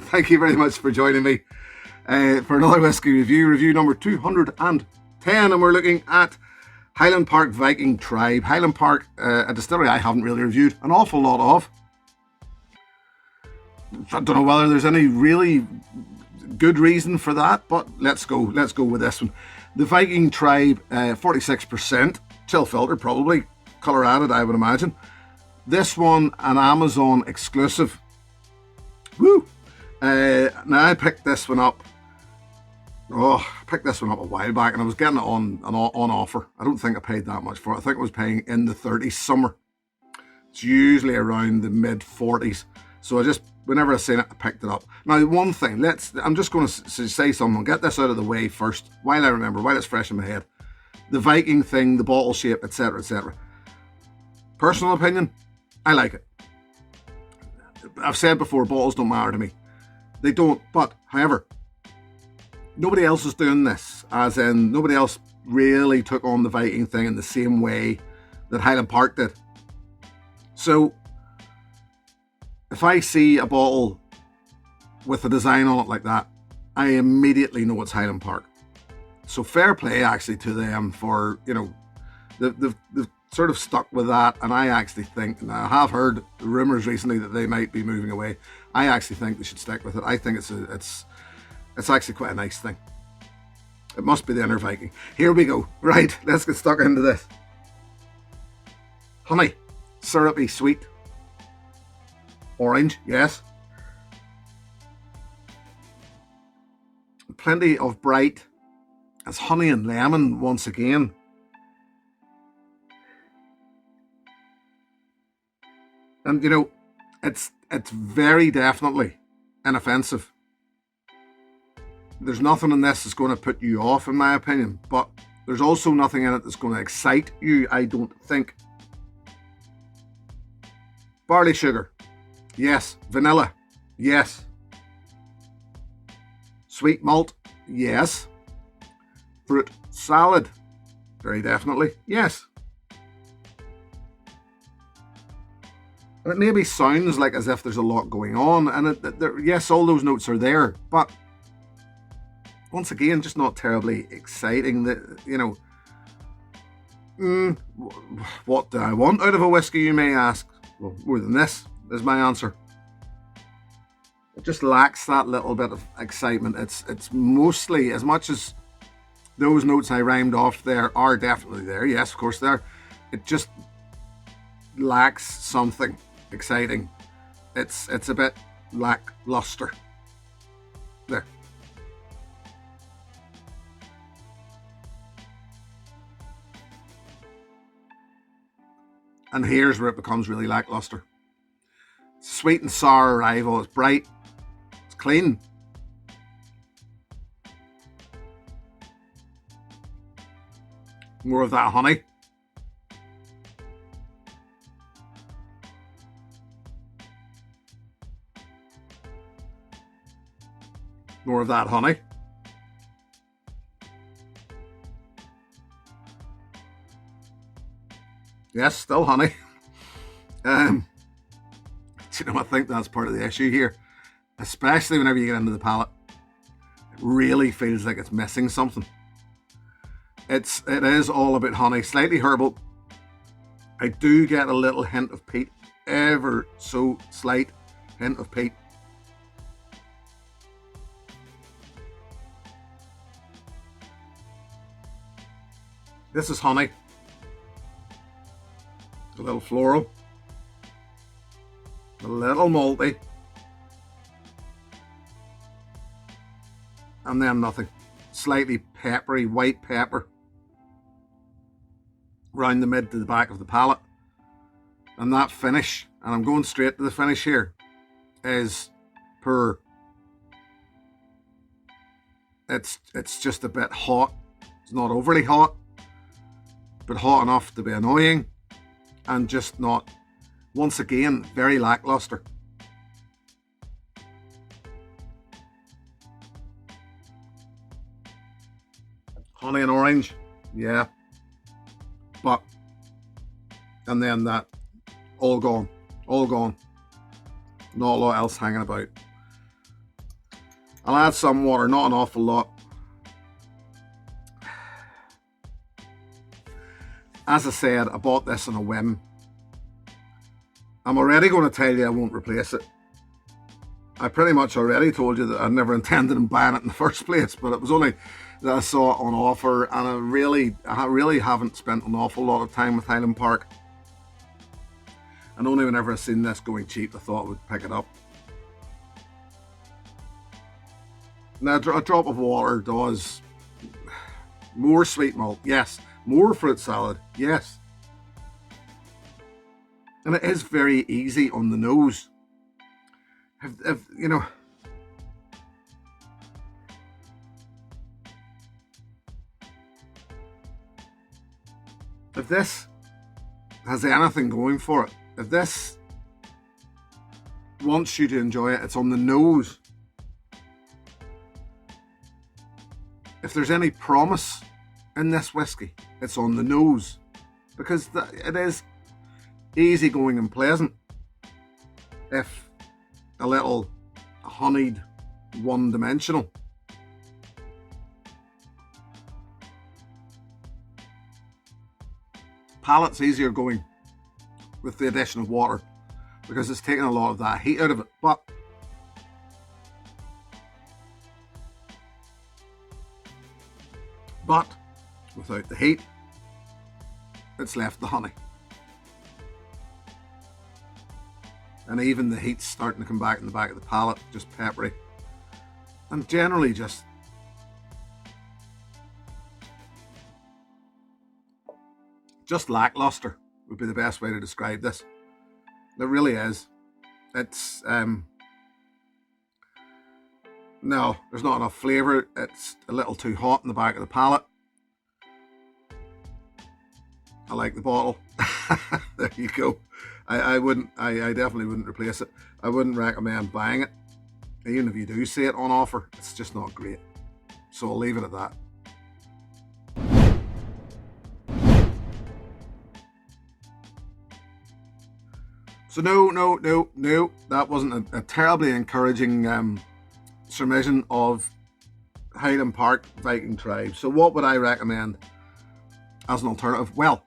Thank you very much for joining me for another whiskey review number 210, and we're looking at Highland Park Viking Tribe. Highland Park, a distillery I haven't really reviewed an awful lot of. I don't know whether there's any really good reason for that, but let's go with this one. The Viking Tribe, 46%, chill filter, probably color added, I would imagine. This one, an Amazon exclusive. Woo! Now I picked this one up. I picked this one up a while back, and I was getting it on offer. I don't think I paid that much for it. I think I was paying in the 30s summer. It's usually around the mid 40s. So I just, whenever I seen it, I picked it up. Now, one thing, I'm just going to say something. Get this out of the way first, while I remember, while it's fresh in my head. The Viking thing, the bottle shape, etc., etc. Personal opinion, I like it. I've said before, bottles don't matter to me. They don't, but however, nobody else is doing this, as in nobody else really took on the Viking thing in the same way that Highland Park did. So if I see a bottle with a design on it like that, I immediately know it's Highland Park. So fair play actually to them for, they've sort of stuck with that, and I actually think, and I have heard rumours recently that they might be moving away. I actually think they should stick with it. I think it's actually quite a nice thing. It must be the inner Viking. Here we go. Right, let's get stuck into this. Honey, syrupy, sweet. Orange, yes. Plenty of bright. It's honey and lemon once again. And it's very definitely inoffensive. There's nothing in this that's going to put you off, in my opinion, but there's also nothing in it that's going to excite you, I don't think. Barley sugar, yes. Vanilla, yes. Sweet malt, yes. Fruit salad, very definitely, yes. And it maybe sounds like as if there's a lot going on, and yes, all those notes are there, but once again, just not terribly exciting. What do I want out of a whiskey, you may ask? Well, more than this is my answer. It just lacks that little bit of excitement. It's mostly, as much as those notes I rhymed off there are definitely there, yes, of course they are, it just lacks something exciting. It's a bit lackluster. There. And here's where it becomes really lackluster. Sweet and sour arrival. It's bright. It's clean. More of that honey. More of that honey. Yes, still honey. I think that's part of the issue here, especially whenever you get into the palate. It really feels like it's missing something. It is all about honey, slightly herbal. I do get a little hint of peat, ever so slight hint of peat. This is honey. A little floral. A little malty. And then nothing. Slightly peppery, white pepper. Round the mid to the back of the palate. And that finish, and I'm going straight to the finish here, is per. It's just a bit hot. It's not overly hot, but hot enough to be annoying, and just not, once again, very lackluster. Honey and orange, yeah, but and then that, all gone, all gone. Not a lot else hanging about. I'll add some water, not an awful lot. As I said, I bought this on a whim. I'm already going to tell you I won't replace it. I pretty much already told you that I never intended on buying it in the first place, but it was only that I saw it on offer, and I really haven't spent an awful lot of time with Highland Park. And only whenever I seen this going cheap, I thought I would pick it up. Now, a drop of water does more sweet malt, yes. More fruit salad, yes. And it is very easy on the nose. If you know, if this has anything going for it, if this wants you to enjoy it, it's on the nose. If there's any promise in this whiskey, it's on the nose, because it is easygoing and pleasant, if a little honeyed, one-dimensional. Palate's easier going with the addition of water, because it's taking a lot of that heat out of it, but without the heat, it's left the honey. And even the heat's starting to come back in the back of the palate, just peppery. And generally just lackluster would be the best way to describe this. It really is. It's no, there's not enough flavour. It's a little too hot in the back of the palate. I like the bottle. There you go. I definitely wouldn't replace it. I wouldn't recommend buying it. Even if you do see it on offer, it's just not great. So I'll leave it at that. So no, that wasn't a terribly encouraging submission of Highland Park Viking Tribe. So what would I recommend as an alternative? Well,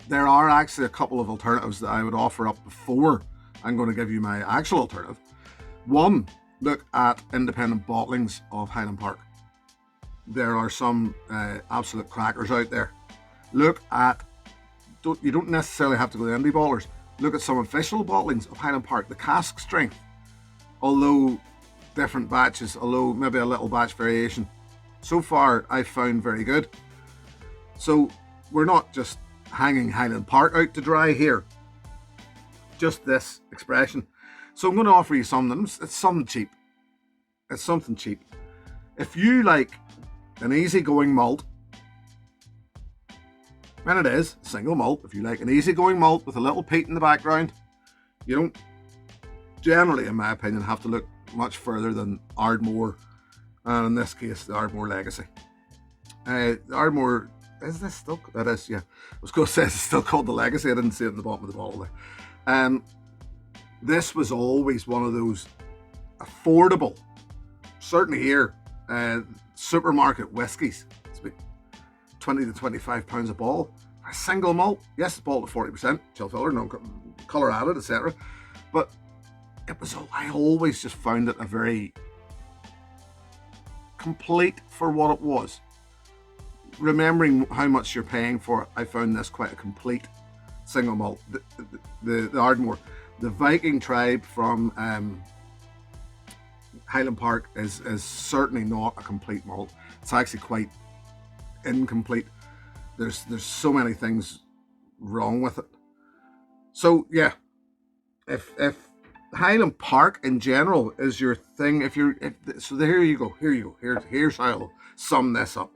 there are actually a couple of alternatives that I would offer up before I'm going to give you my actual alternative. One, look at independent bottlings of Highland Park. There are some absolute crackers out there. Look at, you don't necessarily have to go to indie bottlers. Look at some official bottlings of Highland Park. The cask strength, although different batches, although maybe a little batch variation, so far I've found very good. So we're not just hanging Highland Park out to dry here, just this expression. So I'm going to offer you something. It's something cheap. It's something cheap. If you like an easygoing malt, and it is single malt, if you like an easygoing malt with a little peat in the background, you don't generally, in my opinion, have to look much further than Ardmore, and in this case the Ardmore Legacy. The Ardmore, is this still? That is, yeah. I was going to say it's still called the Legacy. I didn't see it in the bottom of the bottle there. This was always one of those affordable, certainly here, supermarket whiskies. It's about 20 to 25 pounds a bottle for a single malt. Yes, it's bottled at 40%, chill filter, no colour added, etc. But it was, I always just found it a very complete for what it was. Remembering how much you're paying for it, I found this quite a complete single malt. The Ardmore, the Viking Tribe from Highland Park is certainly not a complete malt. It's actually quite incomplete. There's so many things wrong with it. So yeah, if Highland Park in general is your thing, so here you go. Here's how I'll sum this up.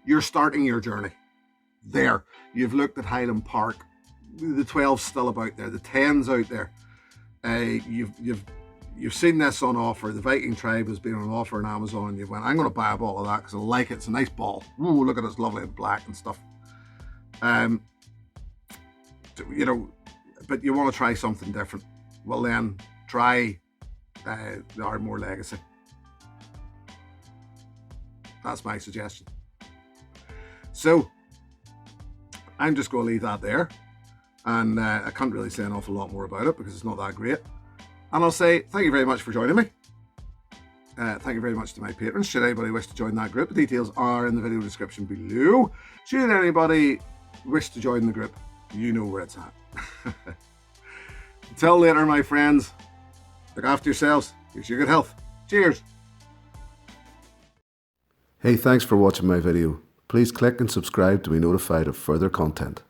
You're starting your journey there. You've looked at Highland Park. The 12's still about there. The 10's out there. You've seen this on offer. The Viking Tribe has been on offer on Amazon, and you've went, I'm going to buy a bottle of that because I like it. It's a nice bottle. Ooh, look at it. It's lovely and black and stuff. you know, but you want to try something different, well then try the Ardmore Legacy. That's my suggestion. So I'm just going to leave that there, and I can't really say an awful lot more about it because it's not that great. And I'll say thank you very much for joining me. Thank you very much to my patrons. Should anybody wish to join that group, the details are in the video description below. Should anybody wish to join the group, you know where it's at. Until later, my friends, look after yourselves. Here's your good health. Cheers. Hey, thanks for watching my video. Please click and subscribe to be notified of further content.